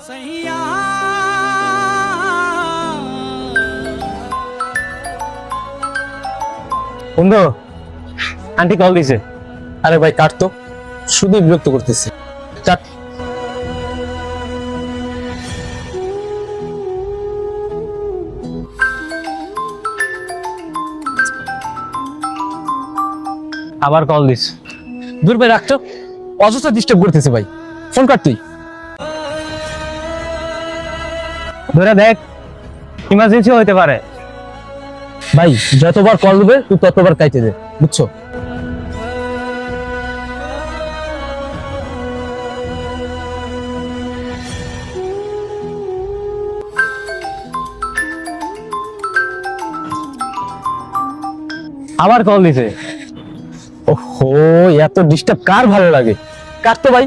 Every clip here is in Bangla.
বন্ধু, আন্টি কল দিছে। আরে ভাই কাট তো, শুধু বিরক্ত করতেছে। কাট। আবার কল দিস। দূর ভাই রাখতো, অযথা ডিস্টার্ব করতেছে ভাই। ফোন কাট তুই। ধরে দেখ, ইমার্জেন্সি হইতে পারে। ভাই যতবার কল দিবে তুই ততবার কাইতে দে, বুঝছো? আবার কল দিছে। ওহো, এত ডিস্টার্ব কার ভালো লাগে? কাট তো ভাই।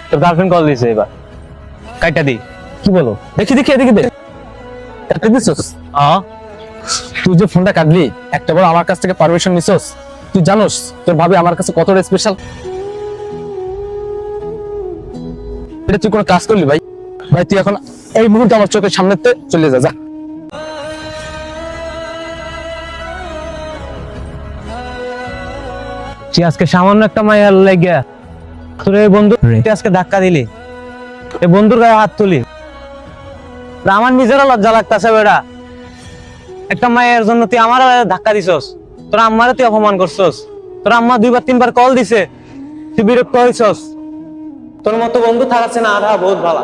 তোর গার্লফ্রেন্ড কল দিছে, এবার কাইটা দি। কি বলো? দেখি দেখি, এদিকে দে। কাটতে দিছস? তুই যে ফোনটা কাটলি, একটা বার আমার কাছ থেকে পারমিশন নিছস? তুই জানোস তোর ভাবি আমার কাছে কতটা স্পেশাল? এটা তুই কোনো কাজ করলি ভাই? ভাই তুই এখন এই মুহূর্তে আমার চোখের সামনেতে চলে যা, যা। তুই আজকে সামান্য একটা মায়ের লাগিয়া তোর এই বন্ধু তুই আজকে ধাক্কা দিলি, এই বন্ধুর গায়ে হাত তুলি। আমার নিজেরও লজ্জা লাগতেছে বেড়া। একটা মায়ের জন্য তুই আমার ধাক্কা দিছস, তোর আম্মারে তুই অপমান করছস। তোর আম্মা 2বার 3বার কল দিছে, তুই বিরক্ত হইছস। তোর মতো বন্ধু থাকাচ্ছে না, আর বহুত ভালো।